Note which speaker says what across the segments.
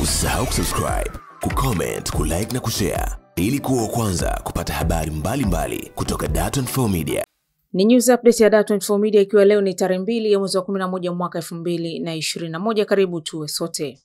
Speaker 1: Usisahau kusubscribe, kucomment, kulike na kushare ili kuwa wa kwanza kupata habari mbalimbali kutoka Dar24 Media.
Speaker 2: Ni news update ya Dar24 Media ikiwa leo ni tarehe 2 ya mwezi wa 11 mwaka 2021. Karibu tuwe sote.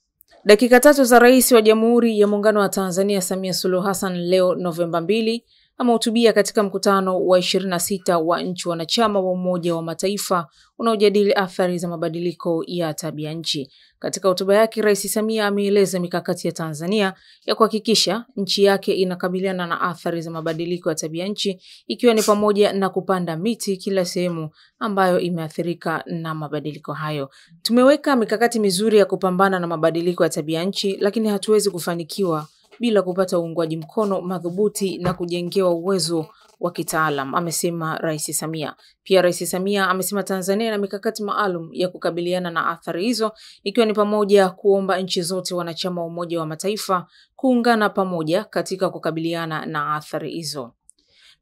Speaker 2: Dakika tatu za Rais wa Jamhuri ya Muungano wa Tanzania Samia Suluhu Hassan leo Novemba 2 amehutubia katika mkutano wa 26 wa nchi wanachama wa Umoja wa Mataifa unaojadili athari za mabadiliko ya tabia nchi. Katika hotuba yake, Rais Samia ameeleza mikakati ya Tanzania ya kuhakikisha nchi yake inakabiliana na athari za mabadiliko ya tabia nchi, ikiwa ni pamoja na kupanda miti kila sehemu ambayo imeathirika na mabadiliko hayo. Tumeweka mikakati mizuri ya kupambana na mabadiliko ya tabia nchi, lakini hatuwezi kufanikiwa bila kupata uungwaji mkono madhubuti na kujengewa uwezo wa kitaalam, amesema Rais Samia. Pia Rais Samia amesema Tanzania ina mikakati maalum ya kukabiliana na athari hizo, ikiwa ni pamoja kuomba nchi zote wanachama wa Umoja wa Mataifa kuungana pamoja katika kukabiliana na athari hizo.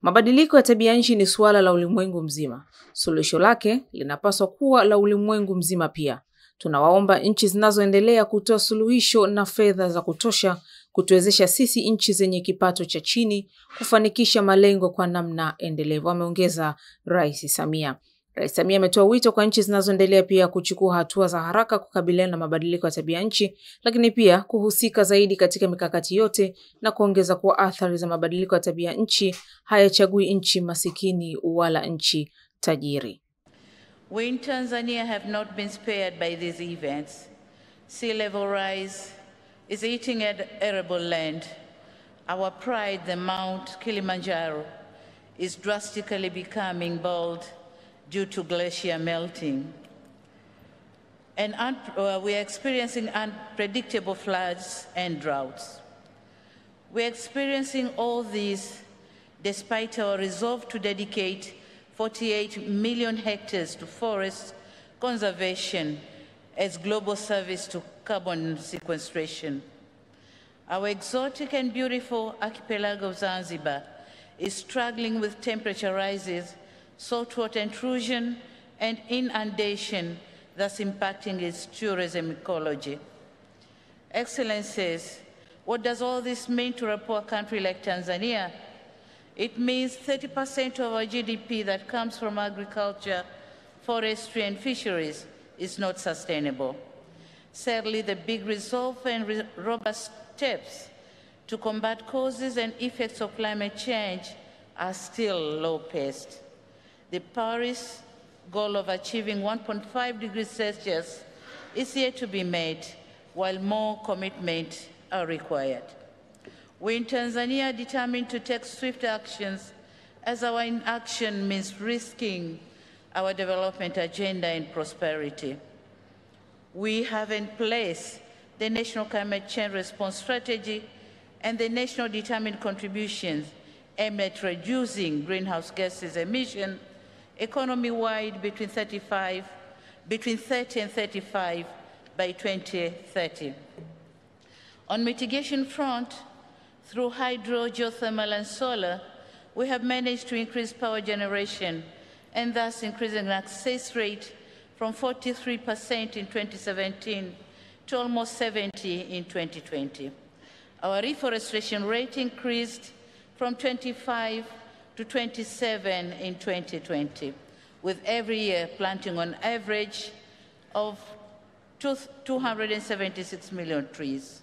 Speaker 2: Mabadiliko ya tabia nchi ni suala la ulimwengu mzima. Suluhisho lake linapaswa kuwa la ulimwengu mzima pia. Tunawaomba nchi zinazoendelea kutoa suluhisho na fedha za kutosha kutuwezesha sisi nchi zenye kipato cha chini kufanikisha malengo kwa namna endelevu, ameongeza Rais Samia. Rais Samia ametoa wito kwa nchi zinazoendelea pia kuchukua hatua za haraka kukabiliana na mabadiliko ya tabia nchi, lakini pia kuhusika zaidi katika mikakati yote na kuongeza kuwa athari za mabadiliko ya tabia nchi hayachagui nchi masikini wala nchi tajiri.
Speaker 3: We in Tanzania have not been spared by these events. Sea level rise is eating at arable land. Our pride, the Mount Kilimanjaro, is drastically becoming bald due to glacier melting. And we are experiencing unpredictable floods and droughts. We are experiencing all these despite our resolve to dedicate 48 million hectares to forest conservation as global service to carbon sequestration. Our exotic and beautiful archipelago of Zanzibar is struggling with temperature rises, saltwater intrusion, and inundation, thus impacting its tourism ecology. Excellencies, what does all this mean to a poor country like Tanzania? It means 30% of our GDP that comes from agriculture, forestry, and fisheries is not sustainable. Sadly, the big resolve and robust steps to combat causes and effects of climate change are still low-paced. The Paris goal of achieving 1.5 degrees Celsius is yet to be made, while more commitment are required. We in Tanzania are determined to take swift actions, as our inaction means risking our development agenda and prosperity. We have in place the National Climate Change Response Strategy and the National Determined Contributions aimed at reducing greenhouse gases emission economy-wide between 30 and 35 by 2030. On mitigation front, through hydro, geothermal, and solar, we have managed to increase power generation and thus increasing the access rate from 43% in 2017 to almost 70% in 2020. Our reforestation rate increased from 25 to 27 in 2020, with every year planting on average of 276 million trees.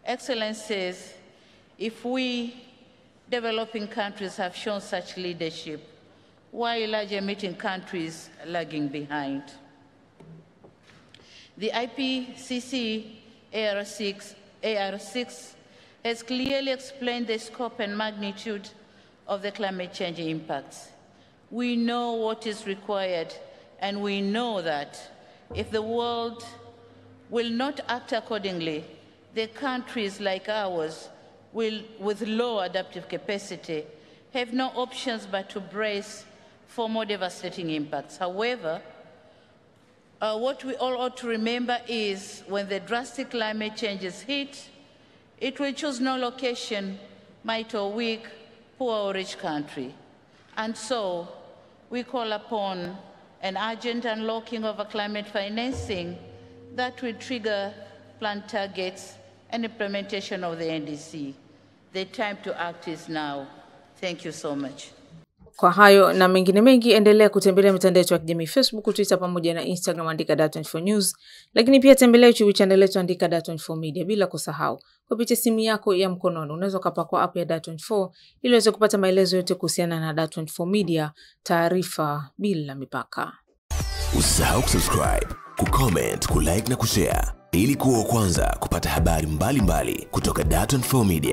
Speaker 3: Excellencies, if we developing countries have shown such leadership, why large emitting countries lagging behind? The IPCC AR6 has clearly explained the scope and magnitude of the climate change impacts. We know what is required, and we know that if the world will not act accordingly, the countries like ours with low adaptive capacity have no options but to brace for more devastating impacts. However, what we all ought to remember is when the drastic climate changes hit, it will choose no location, might or weak, poor or rich country. And so we call upon an urgent unlocking of a climate financing that will trigger planned targets and implementation of the NDC. The time to act is now. Thank you so much.
Speaker 2: Kwa hayo na mengine mengi, endelea kutembelea mitandao yetu ya kijamii Facebook, Twitter pamoja na Instagram, andika Dar24 News. Lakini pia tembelea YouTube channel yetu, andika Dar24 Media. Bila kusahau, kupitia simu yako ya mkononi unaweza kupakua app ya Dar24 ili uweze kupata maelezo yote kuhusiana na Dar24 Media, taarifa bila mipaka.
Speaker 1: Usisahau kusubscribe, kucomment, kulike na kushare ili kuwa wa kwanza kupata habari mbalimbali kutoka Dar24 Media.